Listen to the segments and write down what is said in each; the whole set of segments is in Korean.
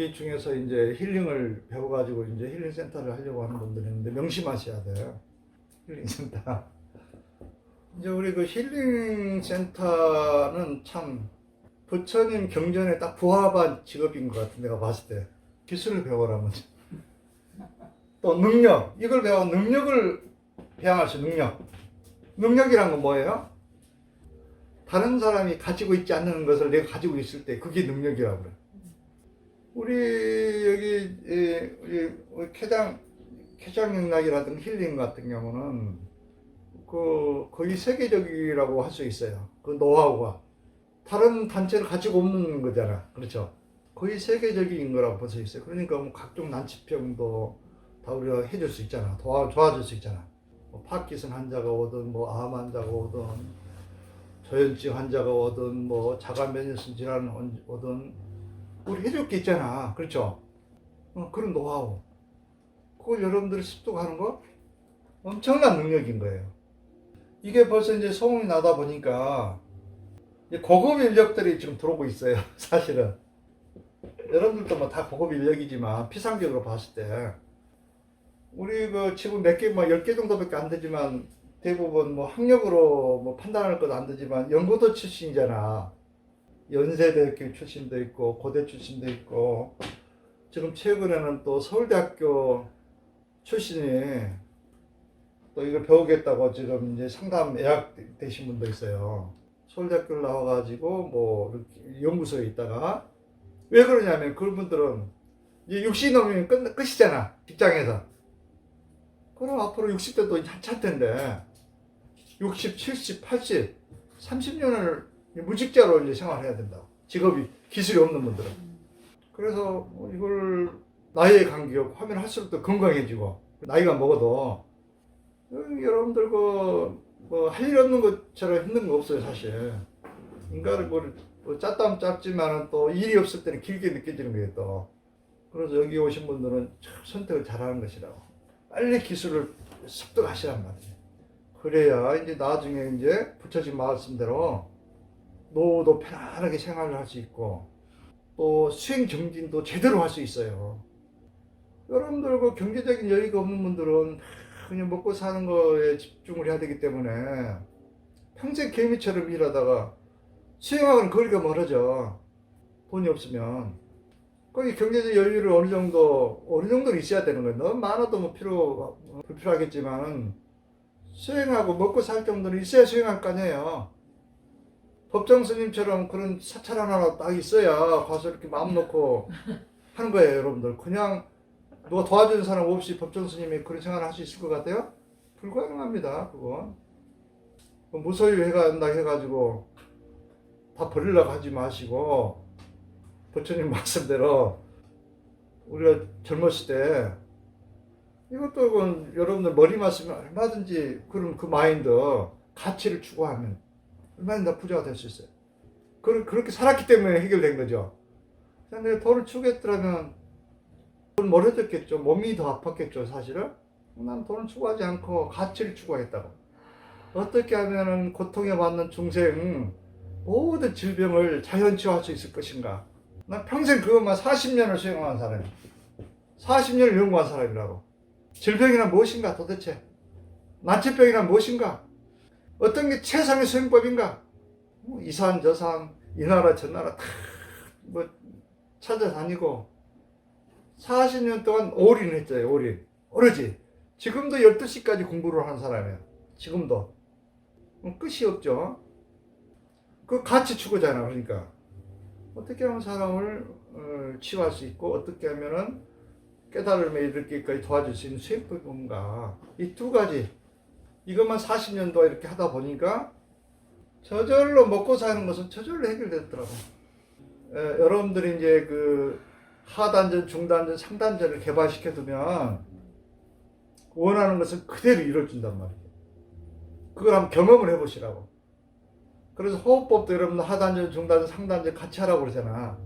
우리 중에서 이제 힐링을 배워가지고 이제 힐링 센터를 하려고 하는 분들이 있는데 명심하셔야 돼요. 힐링 센터. 이제 우리 그 힐링 센터는 참 부처님 경전에 딱 부합한 직업인 것 같은 내가 봤을 때. 기술을 배워라 먼저. 또 능력, 이걸 배워 능력을 배양할 수 있는 능력. 능력이란 건 뭐예요? 다른 사람이 가지고 있지 않는 것을 내가 가지고 있을 때 그게 능력이라고 그래. 우리 여기 우리 쾌장영락이라든가 힐링 같은 경우는 거의 세계적이라고 할 수 있어요. 그 노하우가 다른 단체를 가지고 없는 거잖아. 그렇죠? 거의 세계적인 거라고 볼 수 있어요. 그러니까 뭐 각종 난치병도 다 우리가 해줄 수 있잖아. 도와줄 수 있잖아. 뭐 파킨슨 환자가 오든 뭐 암 환자가 오든 저혈증 환자가 오든 뭐 자가면역성 질환 오든 우리 해줄 게 있잖아. 그렇죠? 그런 노하우. 그걸 여러분들이 습득하는 거 엄청난 능력인 거예요. 이게 벌써 이제 소문이 나다 보니까 이제 고급 인력들이 지금 들어오고 있어요. 사실은. 여러분들도 뭐 다 고급 인력이지만 피상적으로 봤을 때 우리 그 지금 몇 개, 뭐 10개 정도밖에 안 되지만 대부분 뭐 학력으로 뭐 판단할 것도 안 되지만 연구도 출신이잖아. 연세대학교 출신도 있고 고대 출신도 있고 지금 최근에는 또 서울대학교 출신이 또 이걸 배우겠다고 지금 이제 상담 예약 되신 분도 있어요. 서울대학교를 나와가지고 뭐 이렇게 연구소에 있다가 왜 그러냐면 그분들은 이제 60 넘으면 끝이잖아. 직장에서. 그럼 앞으로 60대도 한참 텐데 60, 70, 80, 30년을 무직자로 이제 생활해야 된다고. 직업이, 기술이 없는 분들은. 그래서 이걸 나이에 간격 하면 할수록 더 건강해지고 나이가 먹어도 여러분들 뭐 할 일 없는 것처럼 힘든 거 없어요 사실. 인간은 뭐 짰다면 짧지만은 또 일이 없을 때는 길게 느껴지는 거예요 또. 그래서 여기 오신 분들은 참 선택을 잘하는 것이라고. 빨리 기술을 습득하시란 말이에요. 그래야 이제 나중에 이제 부처님 말씀대로 노후도 편안하게 생활을 할 수 있고 또 수행 정진도 제대로 할 수 있어요. 여러분들 그 경제적인 여유가 없는 분들은 그냥 먹고 사는 거에 집중을 해야 되기 때문에 평생 개미처럼 일하다가 수행하고는 거리가 멀어져. 돈이 없으면. 거기 경제적 여유를 어느 정도는 있어야 되는 거예요. 너무 많아도 뭐 불필요하겠지만 수행하고 먹고 살 정도는 있어야 수행할 거 아니에요. 법정 스님처럼 그런 사찰 하나 딱 있어야 가서 이렇게 마음 놓고 하는 거예요, 여러분들. 그냥 누가 도와주는 사람 없이 법정 스님이 그런 생활을 할 수 있을 것 같아요? 불가능합니다, 그건. 무소유 한다 해가지고 다 버리려고 하지 마시고, 부처님 말씀대로 우리가 젊었을 때 이것도 그건 여러분들 머리만 쓰면 얼마든지 그런 그 마인드, 가치를 추구하면 얼마나 부자가 될 수 있어요. 그렇게 살았기 때문에 해결된 거죠. 내가 돈을 추구했더라면 돈 멀어졌겠죠. 몸이 더 아팠겠죠, 사실은. 난 돈을 추구하지 않고 가치를 추구했다고. 어떻게 하면은 고통에 받는 중생 모든 질병을 자연치유할 수 있을 것인가. 난 평생 그것만 40년을 수행한 사람이야. 40년을 연구한 사람이라고. 질병이란 무엇인가 도대체? 난치병이란 무엇인가? 어떤 게 최상의 수행법인가? 이산 저산 이 나라 저 나라 다 뭐 찾아다니고 40년 동안 올인했어요. 올인. 오로지. 지금도 12시까지 공부를 하는 사람이에요. 지금도. 끝이 없죠. 그 가치 추구잖아. 그러니까 어떻게 하면 사람을 치유할 수 있고 어떻게 하면은 깨달음에 이르기까지 도와줄 수 있는 수행법이 뭔가. 이 두 가지. 이것만 40년 동안 이렇게 하다 보니까 저절로 먹고 사는 것은 저절로 해결됐더라고. 여러분들이 이제 그 하단전, 중단전, 상단전을 개발시켜 두면 원하는 것은 그대로 이루어진단 말이에요. 그걸 한번 경험을 해보시라고. 그래서 호흡법도 여러분들 하단전, 중단전, 상단전 같이 하라고 그러잖아.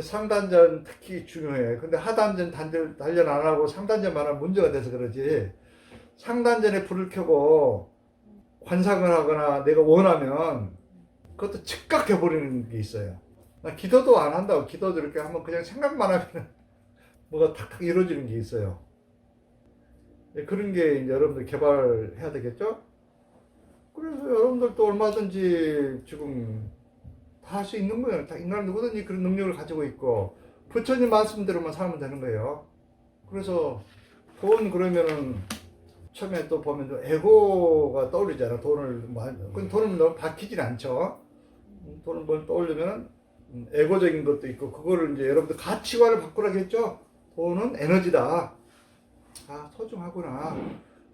상단전 특히 중요해. 근데 하단전 단련 안 하고 상단전만 하면 문제가 돼서 그러지. 상단전에 불을 켜고 관상을 하거나 내가 원하면 그것도 즉각 해버리는 게 있어요. 나 기도도 안 한다고. 기도도 이렇게 한번 그냥 생각만 하면 뭐가 탁탁 이루어지는 게 있어요. 그런 게 이제 여러분들 개발해야 되겠죠? 그래서 여러분들도 얼마든지 지금 다 할 수 있는 거예요. 다 인간 누구든지 그런 능력을 가지고 있고 부처님 말씀대로만 살면 되는 거예요. 그래서 돈 그러면은 처음에 또 보면 좀 에고가 떠오르잖아. 돈을 너무 박히진 않죠. 돈을 뭘 떠올리면 에고적인 것도 있고 그거를 이제 여러분들 가치관을 바꾸라겠죠. 돈은 에너지다. 아, 소중하구나.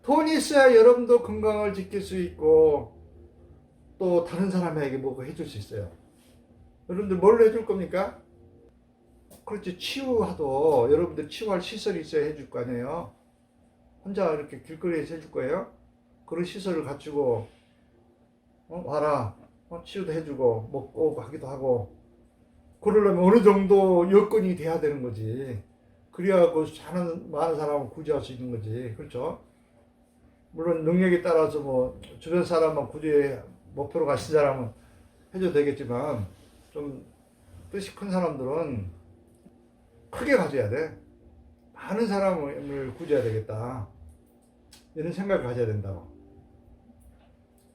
돈이 있어야 여러분도 건강을 지킬 수 있고 또 다른 사람에게 뭐가 해줄 수 있어요. 여러분들 뭘 해줄 겁니까? 그렇지, 치유하도 여러분들 치유할 시설이 있어야 해줄 거 아니에요. 혼자 이렇게 길거리에서 해줄 거예요? 그런 시설을 갖추고 와라, 치유도 해주고 먹고 하기도 하고 그러려면 어느 정도 여건이 돼야 되는 거지. 그래야 그 많은 사람을 구제할 수 있는 거지. 그렇죠? 물론 능력에 따라서 뭐 주변 사람만 구제의 목표로 가신 사람은 해줘도 되겠지만 좀 뜻이 큰 사람들은 크게 가져야 돼. 많은 사람을 구제해야 되겠다. 이런 생각을 가져야 된다고.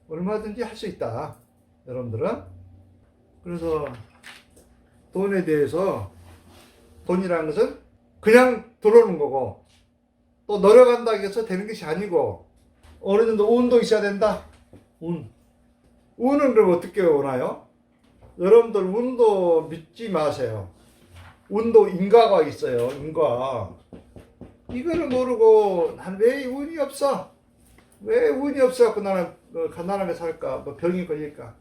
얼마든지 할 수 있다. 여러분들은. 그래서 돈에 대해서 돈이라는 것은 그냥 들어오는 거고 또 노력한다고 해서 되는 것이 아니고 어느 정도 운도 있어야 된다. 운은 그럼 어떻게 오나요? 여러분들 운도 믿지 마세요. 운도 인과가 있어요. 인과. 이거를 모르고 난 왜 운이 없어? 왜 운이 없어갖고 나는 가난하게 살까? 뭐 병이 걸릴까?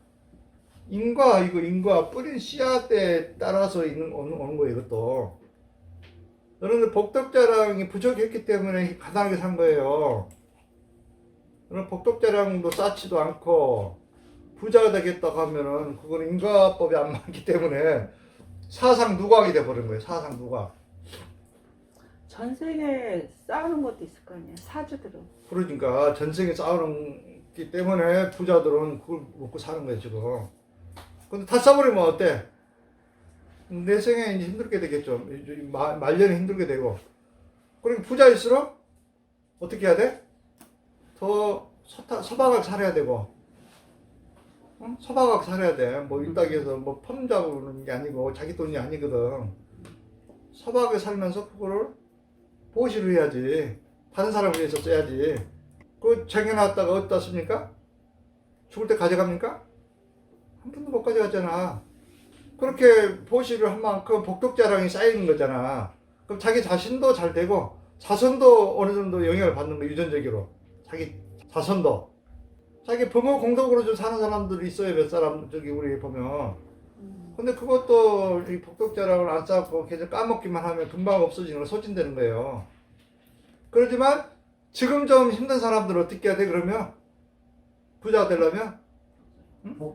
인과, 이거 인과 뿌린 씨앗에 따라서 오는 거예요. 이것도. 여러분들 복덕자랑이 부족했기 때문에 가난하게 산 거예요. 여러분 복덕자랑도 쌓지도 않고 부자가 되겠다고 하면은 그건 인과법이 안 맞기 때문에 사상 누각이 돼버린 거예요. 사상 누각. 전생에 싸우는 것도 있을 거 아니에요. 사주들은. 그러니까 전생에 싸우기 때문에 부자들은 그걸 먹고 사는 거예요 지금. 근데 다 써버리면 어때? 내 생에 이제 힘들게 되겠죠. 말년에 힘들게 되고. 그러니까 부자일수록 어떻게 해야 돼? 더 서방을 살아야 되고. 서방을 살아야 돼. 뭐 일당에서 뭐 펌잡는 게 아니고 자기 돈이 아니거든. 서방에 살면서 그거를 보시를 해야지. 다른 사람을 위해서 써야지. 그거 쟁여놨다가 어디다 씁니까? 죽을 때 가져갑니까? 한 푼도 못 가져갔잖아. 그렇게 보시를 한 만큼 복덕자랑이 쌓이는 거잖아. 그럼 자기 자신도 잘 되고 자손도 어느 정도 영향을 받는 거 유전적으로. 자기 자손도. 자기 부모 공덕으로 좀 사는 사람들이 있어요. 몇 사람 저기 우리 보면. 근데 그것도 이 복덕자랑을 안 쌓고 계속 까먹기만 하면 금방 없어지는 거 소진되는 거예요. 그렇지만 지금 좀 힘든 사람들 어떻게 해야 돼 그러면? 부자가 되려면?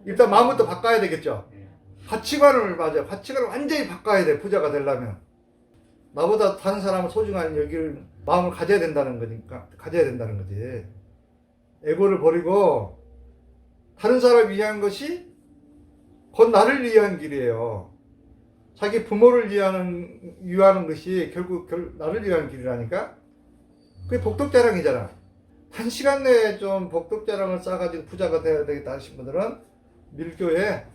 일단 마음부터 바꿔야 되겠죠. 가치관을 맞아요. 가치관을 완전히 바꿔야 돼. 부자가 되려면. 나보다 다른 사람을 소중한 여기를 마음을 가져야 된다는 거니까. 가져야 된다는 거지. 에고를 버리고 다른 사람을 위한 것이 곧 나를 위한 길이에요. 자기 부모를 위하는 것이 결국 나를 위한 길이라니까. 그게 복덕자랑이잖아. 단시간 내에 좀 복덕자랑을 쌓아가지고 부자가 되어야 되겠다 하신 분들은 밀교에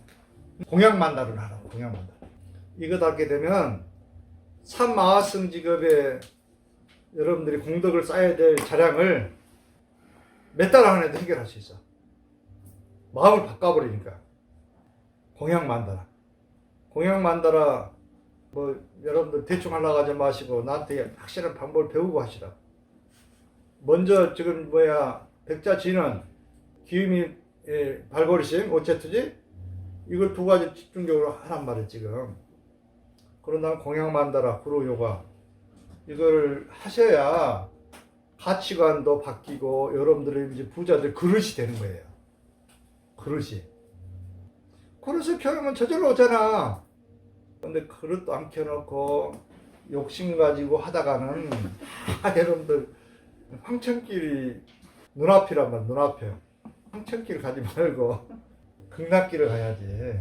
공양만다를 하라고. 공양만다. 이거 닿게 되면 삼마하승직업에 여러분들이 공덕을 쌓아야 될 자량을 몇 달 안에도 해결할 수 있어. 마음을 바꿔버리니까. 공양만다라. 공양만다라 뭐 여러분들 대충 하려고 하지 마시고 나한테 확실한 방법을 배우고 하시라. 먼저 지금 백자진은 기음이 발버리심 오체투지 이걸 두 가지 집중적으로 하란 말이에요 지금. 그런 다음 공양만다라 구로요가 이걸 하셔야 가치관도 바뀌고 여러분들의 이제 부자들 그릇이 되는 거예요. 그릇이. 그릇을 켜놓으면 저절로 오잖아. 근데 그릇도 안 켜놓고 욕심 가지고 하다가는 여러분들 황천길이 눈앞이란 말, 눈앞에. 황천길 가지 말고 극락길을 가야지.